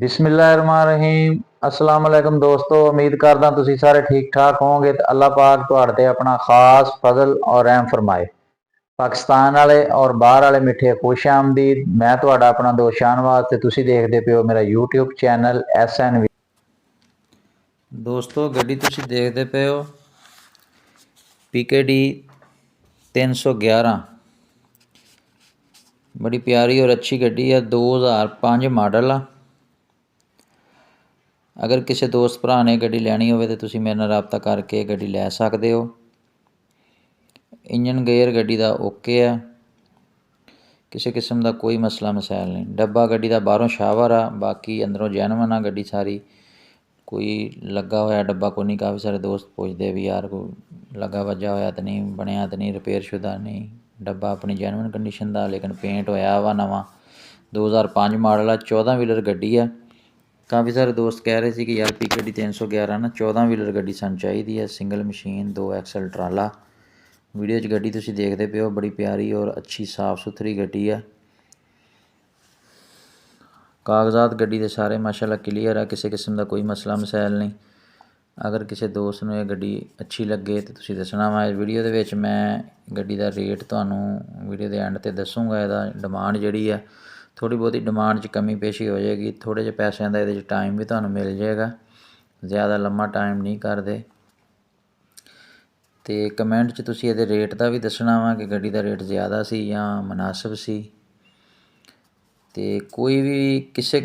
ਬਿਸਮਿਲ੍ਲਾਹਿਰਰਹਿਮਾਨਿਰਰਹੀਮ। अस्सलाम वालेकुम दोस्तों, उम्मीद करदा तुसीं सारे ठीक ठाक होवोगे तो अल्लाह पाक तुहाड़े ते अपना खास फजल और रहम फरमाए। पाकिस्तान वाले और बाहर वाले मिठे खुश आमदीद। मैं तुहाड़ा अपना दोस्त शाहनवाज ते तुसीं देखदे पे हो मेरा यूट्यूब चैनल SN। दोस्तों गड्डी तुसीं देखदे पे हो PKD 311, बड़ी प्यारी और अच्छी गड्डी है। 2005 मॉडल आ। अगर किसी दोस्त भरा ने गड्डी लैनी होवे तो तुसीं मेरे नाल राबता करके गड्डी लै सकदे हो। इंजन गेयर गड्डी दा ओके है, किसी किस्म दा कोई मसला मसैल नहीं। डब्बा गड्डी दा बाहरों शावर आ, बाकी अंदरों जैनवन आ गड्डी सारी। कोई लग्गा होया डब्बा कोई नहीं। काफ़ी सारे दोस्त पुछदे भी यार कोई लग्गा वज्जा होया तो नहीं, बनिया तो नहीं, रिपेयर शुदा नहीं। डब्बा अपनी जैनवन कंडीशन दा, लेकिन पेंट होया वा नवां। 2005 मॉडल आ, 14 व्हीलर गड्डी है। काफ़ी सारे दोस्त कह रहे थे कि यार PKD 311 ना 14 व्हीलर गड्डी सानूं चाहिदी है, सिंगल मशीन 2 एक्सल ट्राला। वीडियो च गड्डी तुसीं देखदे पे हो, बड़ी प्यारी और अच्छी साफ सुथरी गड्डी है। कागजात गड्डी दे सारे माशाल्लाह क्लीयर है, किसी किस्म का कोई मसला मसैल नहीं। अगर किसी दोस्त नूं ये गड्डी अच्छी लगे तो तुसीं दसना वा। इस वीडियो दे विच मैं गड्डी दा रेट तुहानूं वीडियो दे एंड ते दसूँगा। इहदा डिमांड जिहड़ी है थोड़ी बहुती डिमांड च कमी पेशी हो जाएगी। थोड़े जे पैसों का ये टाइम भी तुहानूं मिल जाएगा, ज़्यादा लम्मा टाइम नहीं करते। तो कमेंट च तुसीं इहदे रेट का भी दसना वा कि गड्डी का रेट ज़्यादा सी या मुनासिब सी। तो कोई भी किसी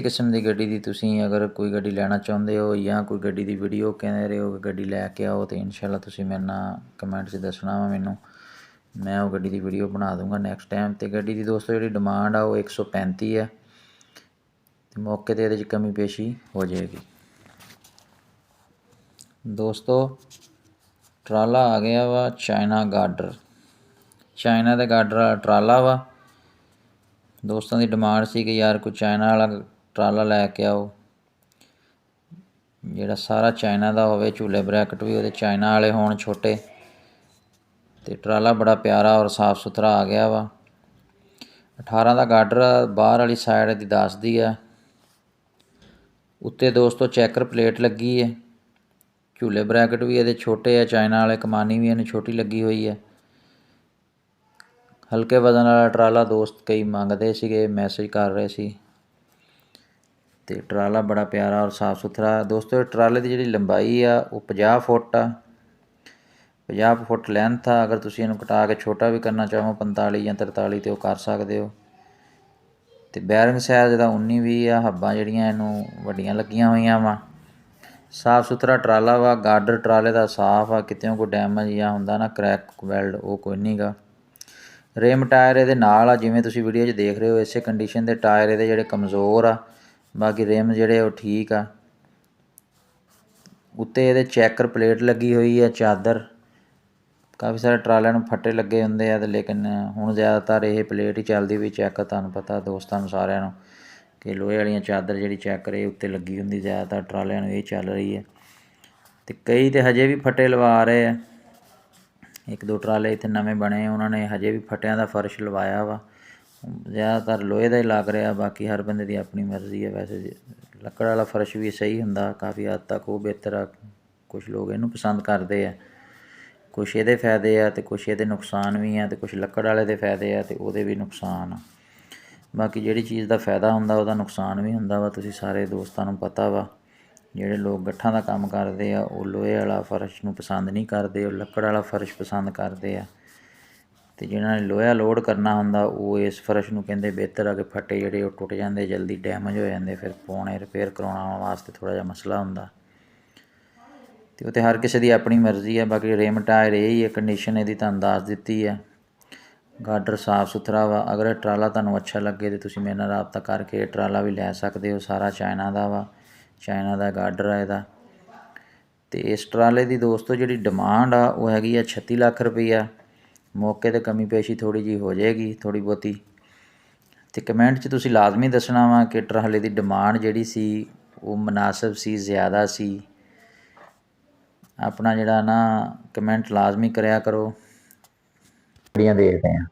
किस्म की गड्डी दी तुसीं अगर कोई गड्डी लैना चाहुंदे हो या कोई गड्डी दी वीडियो कहते रहे हो कि गड्डी लैके आओ, तो इंशाल्लाह तुसीं मेरे नाल कमेंट च दसना वा मैनूं। मैं वो गड्डी की वीडियो बना दूँगा नैक्सट टाइम। तो गड्डी की दोस्तों जी डिमांड आ वो 135 है। तो मौके पर ये कमी पेशी हो जाएगी। दोस्तों ट्राला आ गया वा चाइना गार्डर। चाइना के गार्डर वाला ट्राला वा। दोस्तों की डिमांड सी कि यार कोई चाइना वाला ट्राला लैके आओ, जिहड़ा सारा चाइना का होवे, झूले ब्रैकट भी वो चाइना वाले होण छोटे। तो ट्राला बड़ा प्यारा और साफ सुथरा आ गया वा। 18 का गार्डर बाहर वाली साइड की दसदी है। उत्ते दोस्तों चैकर प्लेट लगी है, झूले ब्रैकट भी ये छोटे है, चाइना वाले कमानी भी इन्हें छोटी लगी हुई है। हल्के वजन वाला ट्राला दोस्त कई मंगते सीगे, मैसेज कर रहे सी। तो ट्राला बड़ा प्यारा और साफ सुथरा। दोस्तों ट्राले की जी लंबाई आ वो 50 फुट आ, 50 फुट लेंथ आ। अगर तुसीं इहनूं कटा के छोटा भी करना चाहो 45 या 43 तो कर सकते हो। तो बैरिंग साइज का 19-20 आ। हब्बां जिहड़ियां इहनूं वड्डियां लगियां होईयां वा। साफ सुथरा ट्राला वा। गार्डर ट्राले का साफ आ, कितों कोई डैमेज या हुंदा ना क्रैक वैल्ड वो कोई नहीं गा। रेम टायर ये नाल आ, जिवें तुसीं वीडियो च देख रहे हो इसे कंडीशन के टायर ये जिहड़े कमज़ोर आ, बाकी रेम जिहड़े वो ठीक आ। उत्ते ये चैकर प्लेट लगी हुई है, चादर। काफ़ी सारे ट्रालिਆਂ ਨੂੰ फट्टे लगे ਹੁੰਦੇ ਆ, लेकिन ਹੁਣ ज़्यादातर ये प्लेट ही चलती भी। चैक तुहानूं पता दोस्तों सारिਆਂ ਨੂੰ कि लोहे वाली चादर जी चैकर ये उत्ते लगी होंगी, ज़्यादातर ट्रालिਆਂ ਨੂੰ ये चल रही है। तो कई तो हजे भी फट्टे लवा रहे हैं। एक दो ट्राले इत्थे नवें बने, उन्होंने हजे भी फट्टियां दा फर्श लवाया वा। ज़्यादातर लोहे का ही लग रहा, बाकी हर बंदे की अपनी मर्जी है। वैसे लक्कड़ वाला फर्श भी सही हुंदा, काफ़ी हद तक वो बेहतर आ। कुछ लोग इनू पसंद करते हैं, कुछ ये फायदे आ तो कुछ ये नुकसान भी है, तो कुछ लक्कड़ वाले दे फायदे आ तो वो भी नुकसान आ। बाकी जिहड़ी चीज़ का फायदा हुंदा उहदा नुकसान भी हुंदा वा। तुसीं सारे दोस्तां नूं पता वा। जिहड़े लोग गट्ठां दा काम करदे आ वो लोहे वाला फर्श नूं पसंद नहीं करते, वो लक्कड़ वाला फर्श पसंद करते आ। तो जिन्हां ने लोहा लोड करना हुंदा वो इस फर्श नूं कहंदे बेहतर आ कि फट्टे जिहड़े वो टुट जांदे, जल्दी डैमेज हो जांदे, फिर पाउणे रिपेयर करवाउण वास्ते थोड़ा जिहा मसला हुंदा। तो उत्ते हर किसी की अपनी मर्जी है। बाकी रेम टायर यही है, कंडीशन इहदी तुहानूं दस दित्ती है। गार्डर साफ सुथरा वा। अगर ट्राला तुहानूं अच्छा लगे तो तुसीं मेरे नाल राबता करके ट्राला भी लै सकदे हो। सारा चाइना दा वा, चाइना दा गार्डर आ इहदा। तो इस ट्राले की दोस्तों जिहड़ी डिमांड आ वो हैगी आ 36 लाख रुपया। मौके ते कमी पेशी थोड़ी जी हो जाएगी, थोड़ी बहुती। तो कमेंट च तुसीं लाजमी दसना वा कि ट्राले की डिमांड जिहड़ी सी वो मुनासिब सी, ज़्यादा सी। अपना जिहड़ा ना कमेंट लाजमी करया करो। देखते हैं।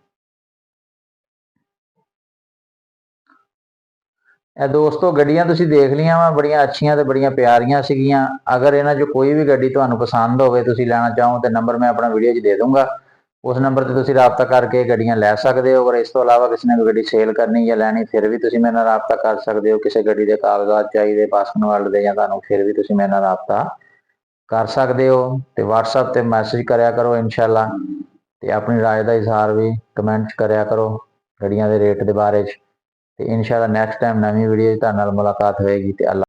ਇਹ ਦੋਸਤੋ ਗੱਡੀਆਂ ਤੁਸੀਂ ਦੇਖ ਲਈਆਂ ਵਾ, ਬੜੀਆਂ ਅੱਛੀਆਂ ਤੇ ਬੜੀਆਂ ਪਿਆਰੀਆਂ ਸੀਗੀਆਂ। ਅਗਰ ਇਹਨਾਂ 'ਚੋਂ ਕੋਈ ਵੀ ਗੱਡੀ ਤੁਹਾਨੂੰ ਪਸੰਦ ਹੋਵੇ, ਤੁਸੀਂ ਲੈਣਾ ਚਾਹੋ ਤੇ ਨੰਬਰ ਮੈਂ ਆਪਣਾ ਵੀਡੀਓ 'ਚ ਦੇ ਦੂੰਗਾ। ਉਸ ਨੰਬਰ ਤੇ ਤੁਸੀਂ ਰਾਬਤਾ ਕਰਕੇ ਗੱਡੀਆਂ ਲੈ ਸਕਦੇ ਹੋ। ਅਗਰ ਇਸ ਤੋਂ ਇਲਾਵਾ ਕਿਸੇ ਨੇ ਕੋਈ ਗੱਡੀ ਸੇਲ ਕਰਨੀ ਜਾਂ ਲੈਣੀ, ਫਿਰ ਵੀ ਤੁਸੀਂ ਮੇਰੇ ਨਾਲ ਰਾਬਤਾ ਕਰ ਸਕਦੇ ਹੋ। ਕਿਸੇ ਗੱਡੀ ਦੇ ਕਾਗਜ਼ਾਤ ਚਾਹੀਦੇ ਬਾਸਕਨਵਾਲ ਦੇ ਜਾਂ ਤੁਹਾਨੂੰ, ਫਿਰ ਵੀ ਤੁਸੀਂ ਮੇਰੇ ਨਾਲ ਰਾਬਤਾ ਕਰ ਸਕਦੇ ਹੋ। ਤੇ WhatsApp ਤੇ ਮੈਸੇਜ ਕਰਿਆ ਕਰੋ ਇਨਸ਼ਾਅੱਲਾ, ਤੇ ਆਪਣੀ ਰਾਏ ਦਾ ਇਜ਼ਹਾਰ ਵੀ ਕਮੈਂਟ 'ਚ ਕਰਿਆ ਕਰੋ ਗੱਡੀਆਂ ਦੇ ਰੇਟ ਦੇ ਬਾਰੇ 'ਚ। ਤੇ ਇਨਸ਼ਾਅੱਲਾ ਨੈਕਸਟ ਟਾਈਮ ਨਵੀਂ ਵੀਡੀਓ 'ਚ ਤੁਹਾਡੇ ਨਾਲ ਮੁਲਾਕਾਤ ਹੋਏਗੀ। ਤੇ ਅੱਲਾ